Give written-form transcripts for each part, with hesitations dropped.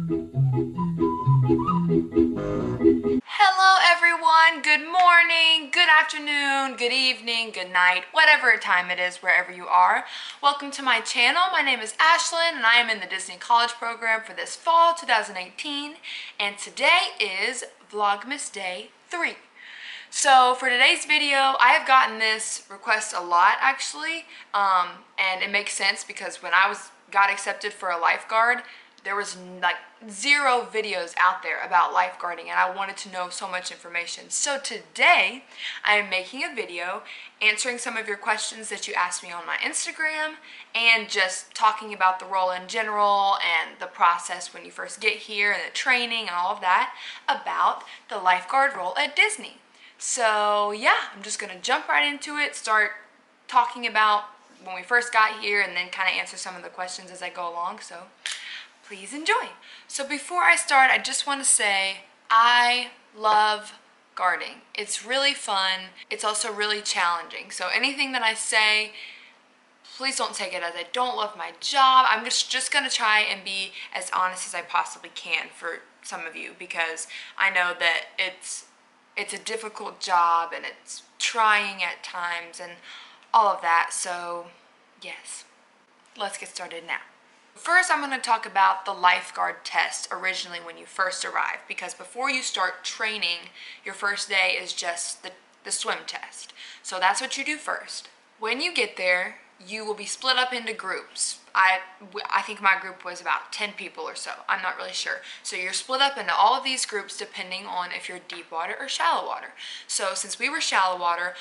Hello everyone, good morning, good afternoon, good evening, good night, whatever time it is wherever you are. Welcome to my channel. My name is Ashlyn and I am in the Disney College program for this fall 2018, and today is Vlogmas Day 3. So for today's video, I have gotten this request a lot actually, and it makes sense because when I got accepted for a lifeguard, there was like 0 videos out there about lifeguarding, and I wanted to know so much information. So today I am making a video answering some of your questions that you asked me on my Instagram, and just talking about the role in general and the process when you first get here and the training and all of that about the lifeguard role at Disney. So yeah, I'm just gonna jump right into it, start talking about when we first got here, and then kind of answer some of the questions as I go along. So please enjoy. So before I start, I just want to say I love guarding. It's really fun. It's also really challenging. So anything that I say, please don't take it as I don't love my job. I'm just gonna try and be as honest as I possibly can for some of you, because I know that it's a difficult job and it's trying at times and all of that. So yes, let's get started now. First, I'm going to talk about the lifeguard test originally when you first arrive, because before you start training, your first day is just the swim test. So that's what you do first. When you get there, you will be split up into groups. I think my group was about 10 people or so. I'm not really sure. So you're split up into all of these groups depending on if you're deep water or shallow water. So since we were shallow water,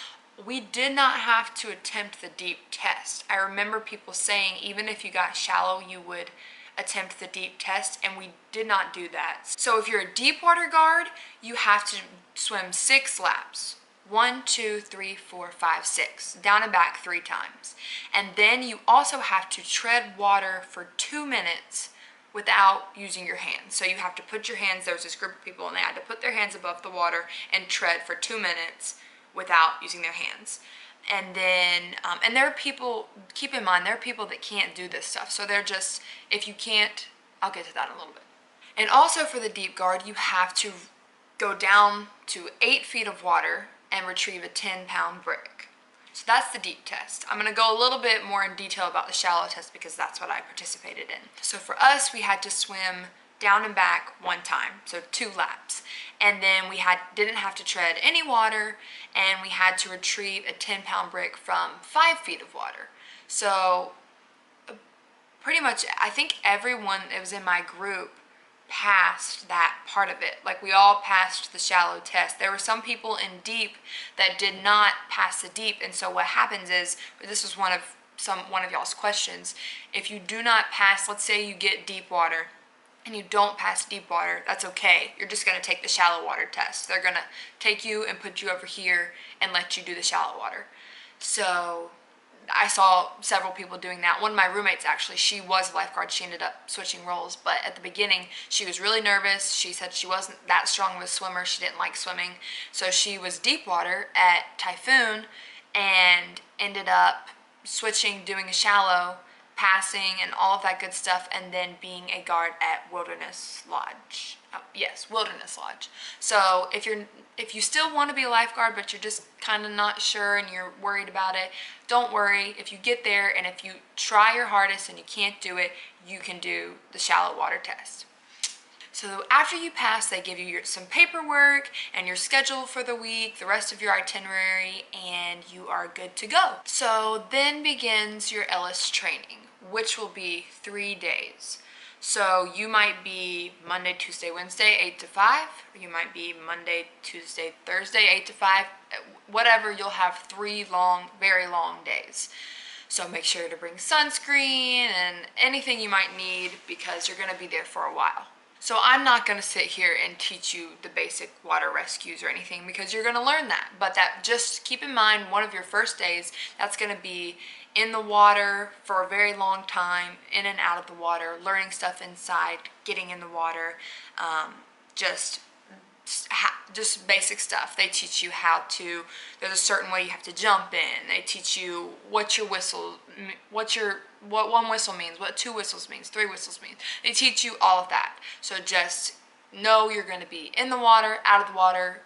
we did not have to attempt the deep test. I remember people saying even if you got shallow, you would attempt the deep test, and we did not do that. So if you're a deep water guard, you have to swim 6 laps. 1, 2, 3, 4, 5, 6, down and back 3 times. And then you also have to tread water for 2 minutes without using your hands. So you have to put your hands, there was this group of people and they had to put their hands above the water and tread for 2 minutes without using their hands. And then, and there are people, keep in mind, there are people that can't do this stuff. So they're just, if you can't, I'll get to that in a little bit. And also for the deep guard, you have to go down to 8 feet of water and retrieve a 10-pound brick. So that's the deep test. I'm gonna go a little bit more in detail about the shallow test because that's what I participated in. So for us, we had to swim down and back 1 time, so 2 laps. And then we didn't have to tread any water, and we had to retrieve a 10-pound brick from 5 feet of water. So pretty much, I think everyone that was in my group passed that part of it. Like, we all passed the shallow test. There were some people in deep that did not pass the deep, and so what happens is, this was one of y'all's questions, if you do not pass, let's say you get deep water and you don't pass deep water, that's okay. You're just going to take the shallow water test. They're going to take you and put you over here and let you do the shallow water. So I saw several people doing that. One of my roommates, actually, she was a lifeguard. She ended up switching roles, but at the beginning she was really nervous. She said she wasn't that strong of a swimmer. She didn't like swimming, so she was deep water at Typhoon and ended up switching, doing a shallow, passing and all of that good stuff, and then being a guard at Wilderness Lodge. Oh, yes, Wilderness Lodge. So if you still want to be a lifeguard but you're just kind of not sure and you're worried about it, don't worry. If you get there and if you try your hardest and you can't do it, you can do the shallow water test. So after you pass, they give you some paperwork and your schedule for the week, the rest of your itinerary, and you are good to go. So then begins your Ellis training, which will be 3 days. So you might be Monday, Tuesday, Wednesday, 8 to 5, or you might be Monday, Tuesday, Thursday, 8 to 5, whatever. You'll have 3 long, very long days. So make sure to bring sunscreen and anything you might need, because you're gonna be there for a while. So I'm not going to sit here and teach you the basic water rescues or anything, because you're going to learn that. But that, just keep in mind, one of your first days, that's going to be in the water for a very long time, in and out of the water, learning stuff inside, getting in the water, just just basic stuff. They teach you how to, there's a certain way you have to jump in. They teach you what your whistle, what one whistle means, what two whistles means, three whistles means. They teach you all of that. So just know you're going to be in the water, out of the water,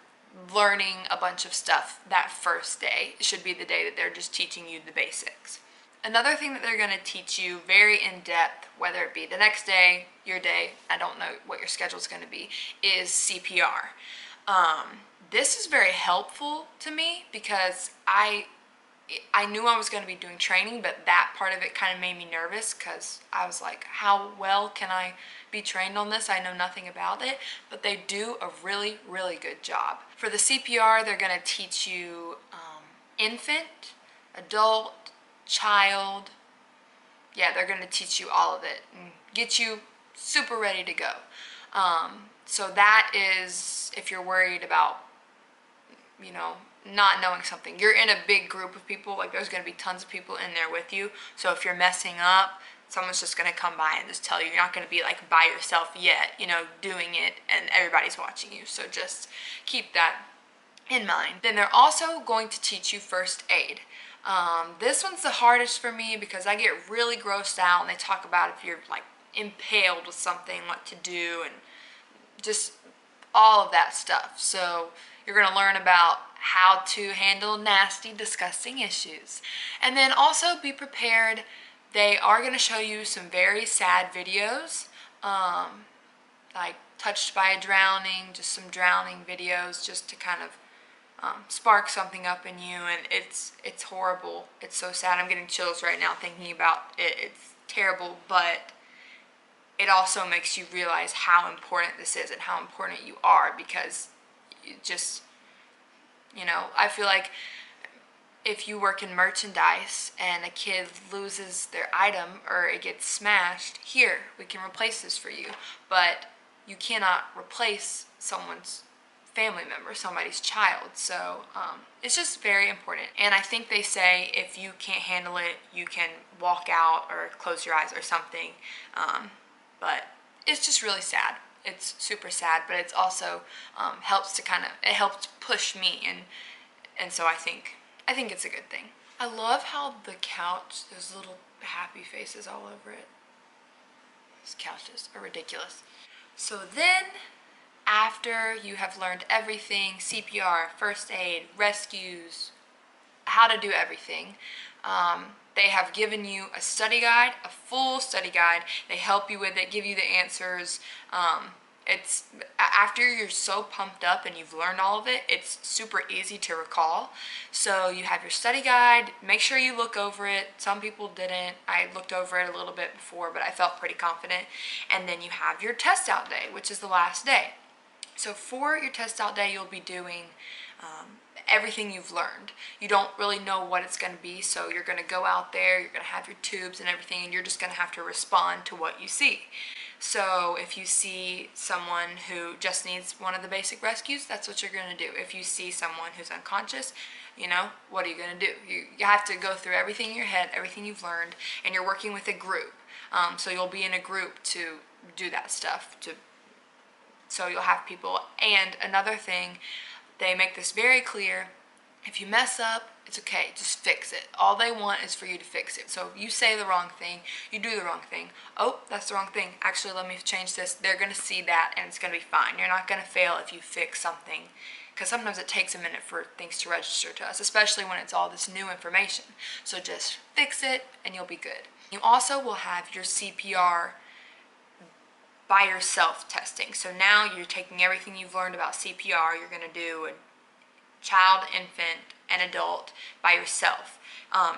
learning a bunch of stuff that first day. It should be the day that they're just teaching you the basics. Another thing that they're going to teach you very in depth, whether it be the next day, your day, I don't know what your schedule is going to be, is CPR. This is very helpful to me because I knew I was going to be doing training, but that part of it kind of made me nervous because I was like, how well can I be trained on this? I know nothing about it, but they do a really, really good job. For the CPR, they're going to teach you infant, adult, child. Yeah, they're going to teach you all of it and get you super ready to go. So that is, if you're worried about, you know, not knowing something. You're in a big group of people, like there's going to be tons of people in there with you. So if you're messing up, someone's just going to come by and just tell you. You're not going to be like by yourself yet, you know, doing it and everybody's watching you. So just keep that in mind. Then they're also going to teach you first aid. This one's the hardest for me because I get really grossed out and they talk about if you're like impaled with something, what to do, and just all of that stuff. So you're going to learn about how to handle nasty, disgusting issues. And then also be prepared. They are going to show you some very sad videos, like touched by a drowning, just some drowning videos just to kind of spark something up in you, and it's horrible. It's so sad. I'm getting chills right now thinking about it. It's terrible, but it also makes you realize how important this is and how important you are, because you just, you know, I feel like if you work in merchandise and a kid loses their item or it gets smashed, here, we can replace this for you, but you cannot replace someone's family member, somebody's child. So it's just very important. And I think they say if you can't handle it, you can walk out or close your eyes or something. But it's just really sad. It's super sad, but it's also helps to kind of, it helps push me, and so I think it's a good thing. I love how the couch, there's little happy faces all over it. These couches are ridiculous. So then, after you have learned everything, CPR, first aid, rescues, how to do everything, they have given you a study guide, a full study guide. They help you with it, give you the answers. It's after you're so pumped up and you've learned all of it, it's super easy to recall. So you have your study guide. Make sure you look over it. Some people didn't. I looked over it a little bit before, but I felt pretty confident. And then you have your test out day, which is the last day. So for your test out day, you'll be doing everything you've learned. You don't really know what it's going to be, so you're going to go out there, you're going to have your tubes and everything, and you're just going to have to respond to what you see. So if you see someone who just needs one of the basic rescues, that's what you're going to do. If you see someone who's unconscious, you know, what are you going to do? You have to go through everything in your head, everything you've learned, and you're working with a group. So you'll be in a group to do that stuff, so you'll have people. And another thing, they make this very clear, if you mess up, it's okay, just fix it. All they want is for you to fix it. So if you say the wrong thing, you do the wrong thing. Oh, that's the wrong thing. Actually, let me change this. They're going to see that and it's going to be fine. You're not going to fail if you fix something, because sometimes it takes a minute for things to register to us, especially when it's all this new information. So just fix it and you'll be good. You also will have your CPR by yourself testing. So now you're taking everything you've learned about CPR, you're going to do a child, infant, and adult by yourself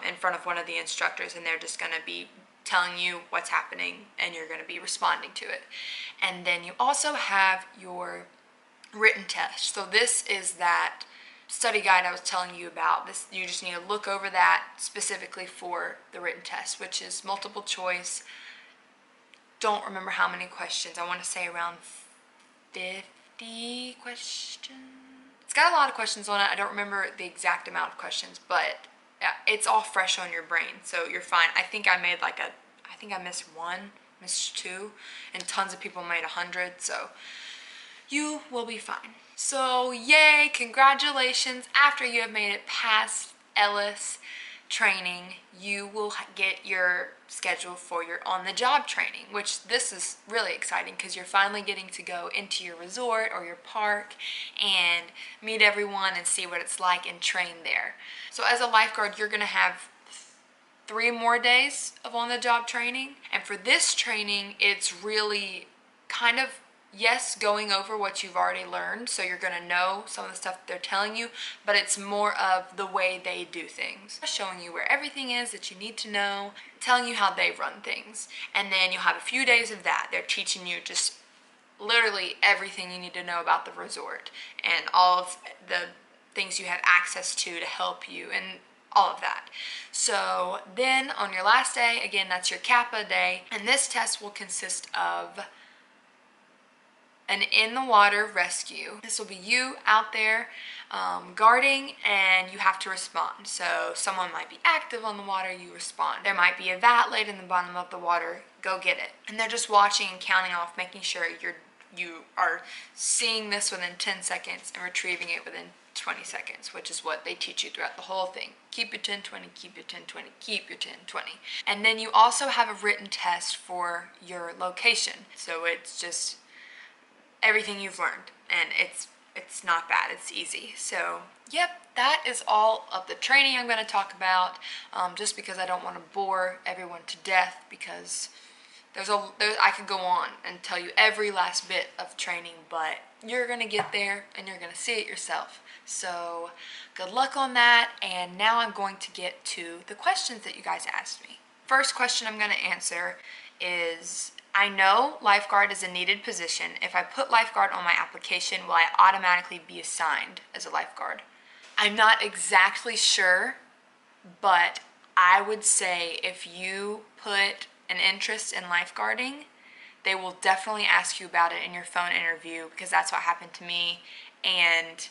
in front of one of the instructors, and they're just going to be telling you what's happening and you're going to be responding to it. And then you also have your written test. So this is that study guide I was telling you about. This, you just need to look over that specifically for the written test, which is multiple choice. Don't remember how many questions. I want to say around 50 questions. It's got a lot of questions on it. I don't remember the exact amount of questions, but it's all fresh on your brain, so you're fine. I think I missed one, missed two, and tons of people made 100, so you will be fine. So yay, congratulations. After you have made it past Ellis training, you will get your schedule for your on-the-job training, which this is really exciting because you're finally getting to go into your resort or your park and meet everyone and see what it's like and train there. So as a lifeguard, you're going to have 3 more days of on-the-job training. And for this training, it's really kind of, yes, going over what you've already learned, so you're going to know some of the stuff they're telling you, but it's more of the way they do things. Showing you where everything is that you need to know, telling you how they run things. And then you'll have a few days of that. They're teaching you just literally everything you need to know about the resort and all of the things you have access to help you and all of that. So then on your last day, again, that's your CAPA day, and this test will consist of an in the water rescue. This will be you out there guarding, and you have to respond. So someone might be active on the water, you respond. There might be a vat laid in the bottom of the water, go get it. And they're just watching and counting off, making sure you are seeing this within 10 seconds and retrieving it within 20 seconds, which is what they teach you throughout the whole thing. Keep your 10-20, keep your 10-20, keep your 10-20. And then you also have a written test for your location. So it's just everything you've learned, and it's not bad, it's easy. So yep, that is all of the training I'm going to talk about, just because I don't want to bore everyone to death, because I could go on and tell you every last bit of training, but you're going to get there and you're going to see it yourself. So good luck on that. And now I'm going to get to the questions that you guys asked me. First question I'm going to answer is, I know lifeguard is a needed position. If I put lifeguard on my application, will I automatically be assigned as a lifeguard? I'm not exactly sure, but I would say if you put an interest in lifeguarding, they will definitely ask you about it in your phone interview, because that's what happened to me. And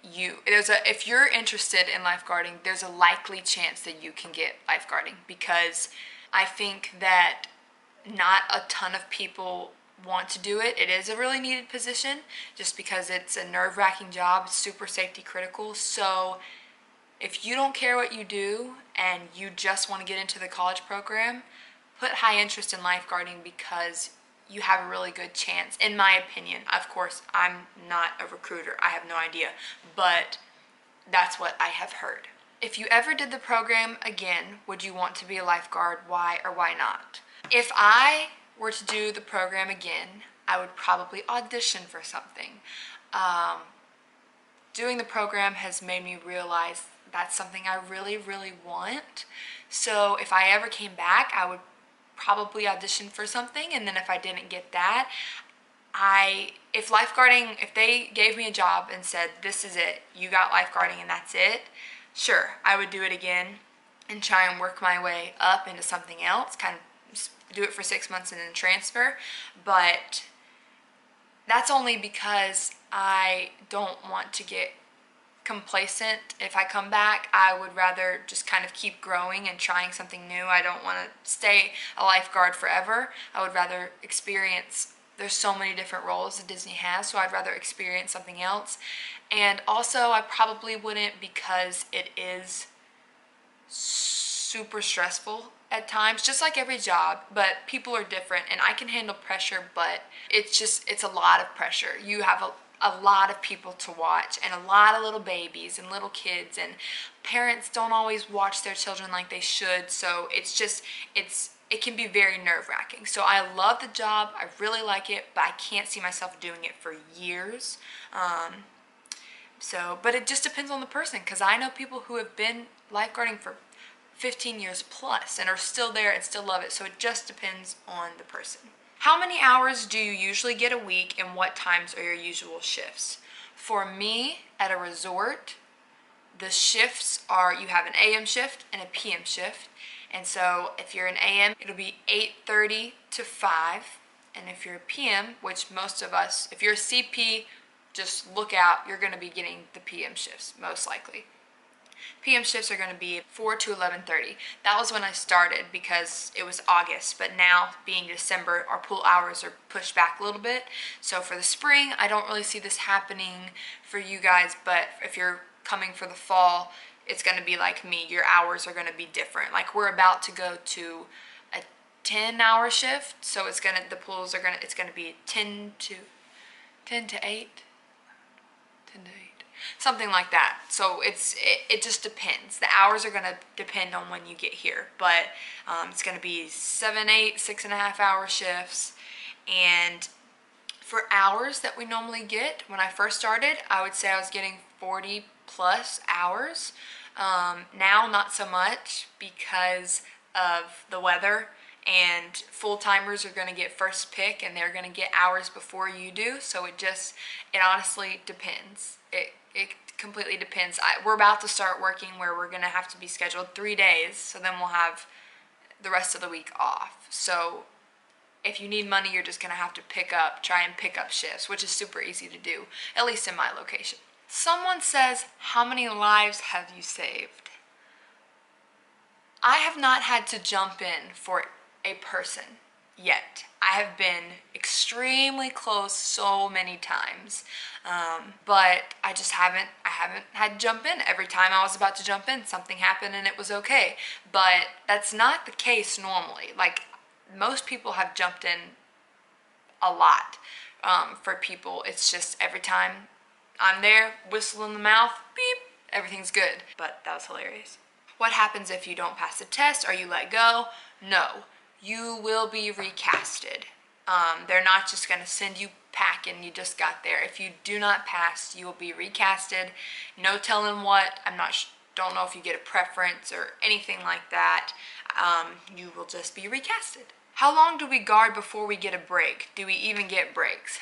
if you're interested in lifeguarding, there's a likely chance that you can get lifeguarding, because I think that not a ton of people want to do it. It is a really needed position just because it's a nerve-wracking job. It's super safety critical. So if you don't care what you do and you just want to get into the college program, put high interest in lifeguarding, because you have a really good chance, in my opinion. Of course, I'm not a recruiter. I have no idea, but that's what I have heard. If you ever did the program again, would you want to be a lifeguard? Why or why not? If I were to do the program again, I would probably audition for something. Doing the program has made me realize that's something I really, really want. So if I ever came back, I would probably audition for something, and then if I didn't get that, if they gave me a job and said, this is it, you got lifeguarding and that's it, sure, I would do it again and try and work my way up into something else, kind of do it for 6 months and then transfer. But that's only because I don't want to get complacent. If I come back, I would rather just kind of keep growing and trying something new. I don't want to stay a lifeguard forever. I would rather experience, there's so many different roles that Disney has, so I'd rather experience something else. And also, I probably wouldn't, because it is super stressful at times, just like every job, but people are different, and I can handle pressure, but it's a lot of pressure. You have a lot of people to watch, and a lot of little babies and little kids, and parents don't always watch their children like they should, so it can be very nerve-wracking. So I love the job, I really like it, but I can't see myself doing it for years. But it just depends on the person, because I know people who have been lifeguarding for 15 years plus and are still there and still love it, so it just depends on the person. How many hours do you usually get a week, and what times are your usual shifts? For me, at a resort, the shifts are, you have an AM shift and a PM shift. And so if you're an AM, it'll be 8:30 to 5. And if you're a PM, which most of us, if you're a CP, just look out, you're going to be getting the PM shifts, most likely. PM shifts are going to be 4 to 11:30. That was when I started because it was August, but now being December, our pool hours are pushed back a little bit. So for the spring, I don't really see this happening for you guys, but if you're coming for the fall, it's going to be like me. Your hours are going to be different. Like we're about to go to a 10-hour shift, so it's going to, the pools are going to, it's going to be 10 to 8. 10 to 8. Something like that. So it just depends. The hours are going to depend on when you get here, but it's going to be 7, 8, 6.5 hour shifts. And for hours that we normally get, when I first started, I would say I was getting 40 plus hours. Now not so much because of the weather, and full-timers are going to get first pick and they're going to get hours before you do. So it honestly depends. It completely depends. We're about to start working where we're going to have to be scheduled 3 days, so then we'll have the rest of the week off. So if you need money, you're just going to have to try and pick up shifts, which is super easy to do, at least in my location. Someone says, how many lives have you saved? I have not had to jump in for a person yet. I have been extremely close so many times, but I haven't had to jump in. Every time I was about to jump in, something happened and it was okay. But that's not the case normally. Like most people have jumped in a lot. For people, it's just every time I'm there, whistle in the mouth, beep, everything's good. But that was hilarious. What happens if you don't pass the test? Are you let go? No. You will be recasted. They're not just going to send you packing, you just got there. If you do not pass, you will be recasted. No telling what. Don't know if you get a preference or anything like that. You will just be recasted. How long do we guard before we get a break? Do we even get breaks?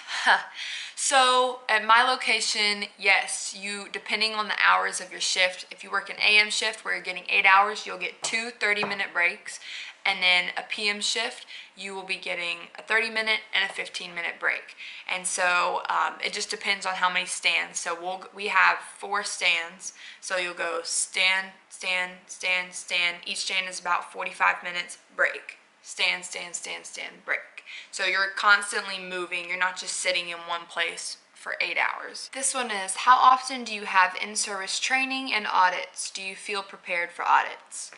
So at my location, yes, depending on the hours of your shift, if you work an AM shift where you're getting 8 hours, you'll get 2 30-minute breaks. And then a PM shift, you will be getting a 30-minute and a 15-minute break. And so it just depends on how many stands. So we have 4 stands. So you'll go stand, stand, stand, stand. Each stand is about 45 minutes, break. Stand, stand, stand, stand, break. So you're constantly moving. You're not just sitting in one place for 8 hours. This one is, how often do you have in-service training and audits? Do you feel prepared for audits?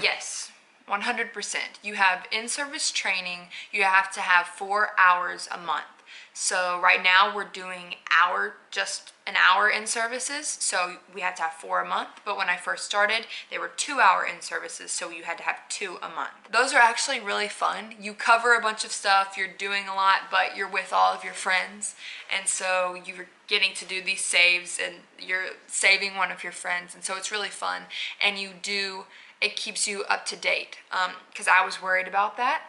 Yes. 100%. You have in-service training. You have to have 4 hours a month. So right now we're doing just an hour in services, so we had to have 4 a month. But when I first started, they were 2-hour in services, so you had to have 2 a month. Those are actually really fun. You cover a bunch of stuff, you're doing a lot, but you're with all of your friends, and so you're getting to do these saves, and you're saving one of your friends, and so it's really fun. And it keeps you up to date, because I was worried about that.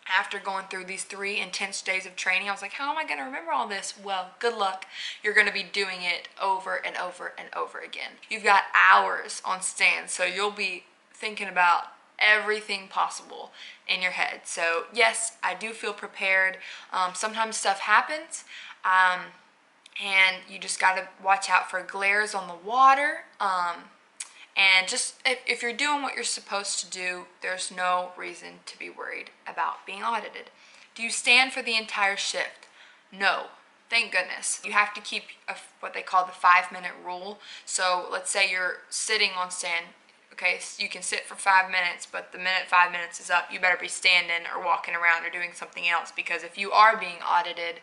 After going through these 3 intense days of training, I was like, how am I going to remember all this? Well, good luck. You're going to be doing it over and over and over again. You've got hours on stands, so you'll be thinking about everything possible in your head. So yes, I do feel prepared. Sometimes stuff happens, and you just got to watch out for glares on the water. And just, if you're doing what you're supposed to do, there's no reason to be worried about being audited. Do you stand for the entire shift? No. Thank goodness. You have to keep what they call the 5-minute rule. So let's say you're sitting on stand. Okay, so you can sit for 5 minutes, but the minute 5 minutes is up, you better be standing or walking around or doing something else, because if you are being audited,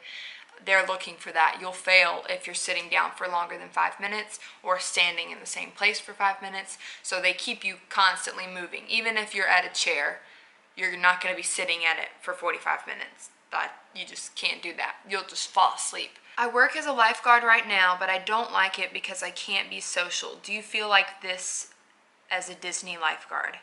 they're looking for that. You'll fail if you're sitting down for longer than 5 minutes or standing in the same place for 5 minutes. So they keep you constantly moving. Even if you're at a chair, you're not going to be sitting at it for 45 minutes. You just can't do that. You'll just fall asleep. I work as a lifeguard right now, but I don't like it because I can't be social. Do you feel like this as a Disney lifeguard?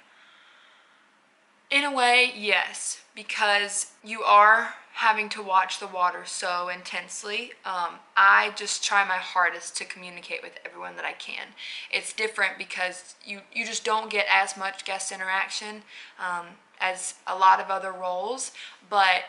In a way, yes, because you are having to watch the water so intensely. I just try my hardest to communicate with everyone that I can. It's different because you just don't get as much guest interaction as a lot of other roles, but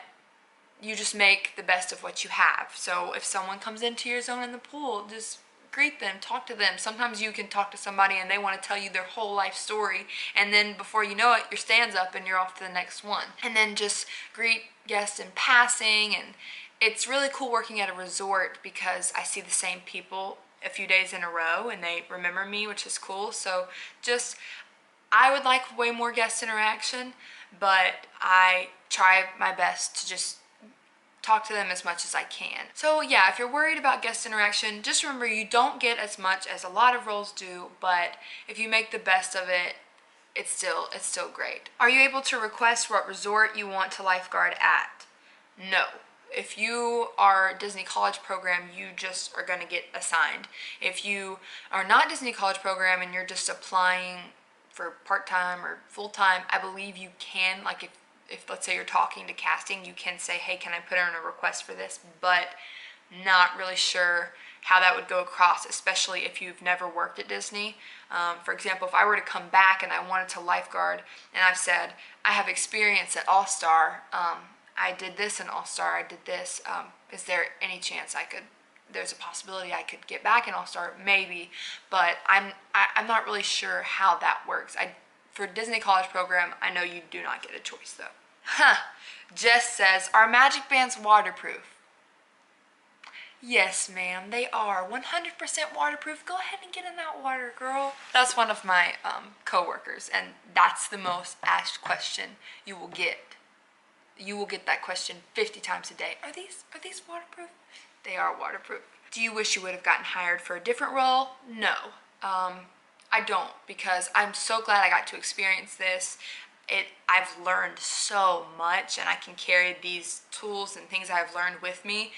you just make the best of what you have. So if someone comes into your zone in the pool, just greet them, talk to them. Sometimes you can talk to somebody and they want to tell you their whole life story, and then before you know it, your stand's up and you're off to the next one. And then just greet guests in passing, and it's really cool working at a resort because I see the same people a few days in a row and they remember me, which is cool. So just, I would like way more guest interaction, but I try my best to just talk to them as much as I can. So yeah, if you're worried about guest interaction, just remember you don't get as much as a lot of roles do, but if you make the best of it, it's still great. Are you able to request what resort you want to lifeguard at? No. If you are Disney College Program, you just are gonna get assigned. If you are not Disney College Program and you're just applying for part-time or full-time, I believe you can, like if let's say you're talking to casting, you can say, hey, can I put in a request for this? But not really sure how that would go across, especially if you've never worked at Disney. For example, if I were to come back and I wanted to lifeguard and I've said, I have experience at All-Star, I did this in All-Star, I did this, is there any chance there's a possibility I could get back in All-Star? Maybe, but I'm not really sure how that works. For Disney College Program, I know you do not get a choice though. Jess says, are magic bands waterproof? Yes, ma'am, they are 100% waterproof. Go ahead and get in that water, girl. That's one of my co-workers, and that's the most asked question you will get. You will get that question 50 times a day. Are these waterproof? They are waterproof. Do you wish you would have gotten hired for a different role? No, I don't, because I'm so glad I got to experience this. I've learned so much, and I can carry these tools and things I've learned with me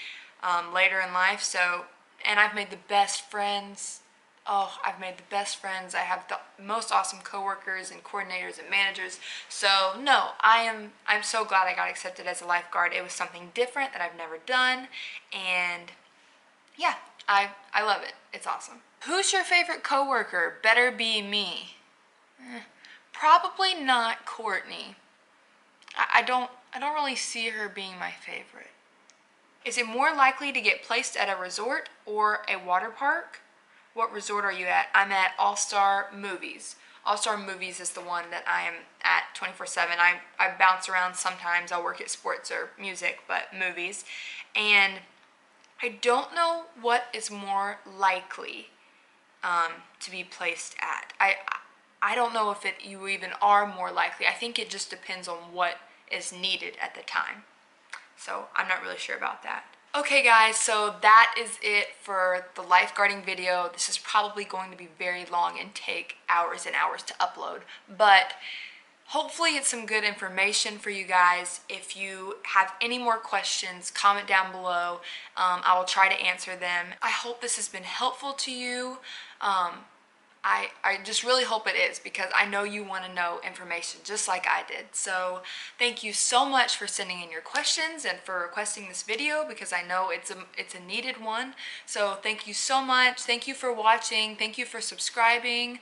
later in life. So, and I've made the best friends. Oh, I've made the best friends. I have the most awesome coworkers and coordinators and managers. So no, I'm so glad I got accepted as a lifeguard. It was something different that I've never done, and yeah, I love it. It's awesome. Who's your favorite coworker? Better be me. Probably not Courtney. I don't really see her being my favorite. Is it more likely to get placed at a resort or a water park? What resort are you at? I'm at All-Star Movies. All-Star Movies is the one that I am at 24/7. I bounce around sometimes. I'll work at sports or music, but movies. And I don't know what is more likely to be placed at. I don't know if you even are more likely. I think it just depends on what is needed at the time. So I'm not really sure about that. Okay guys, so that is it for the lifeguarding video. This is probably going to be very long and take hours and hours to upload, but hopefully it's some good information for you guys. If you have any more questions, comment down below. I will try to answer them. I hope this has been helpful to you. I just really hope it is, because I know you want to know information just like I did. So thank you so much for sending in your questions and for requesting this video, because I know it's a needed one. So thank you so much. Thank you for watching. Thank you for subscribing.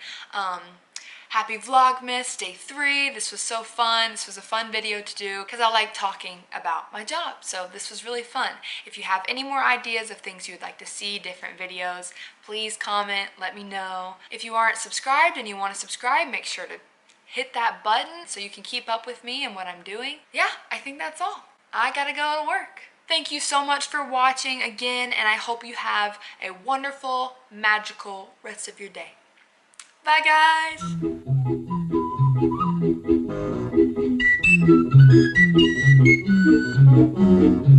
Happy Vlogmas Day 3. This was so fun. This was a fun video to do because I like talking about my job. So this was really fun. If you have any more ideas of things you would like to see, different videos, please comment, let me know. If you aren't subscribed and you want to subscribe, make sure to hit that button so you can keep up with me and what I'm doing. Yeah, I think that's all. I gotta go to work. Thank you so much for watching again, and I hope you have a wonderful, magical rest of your day. Bye guys!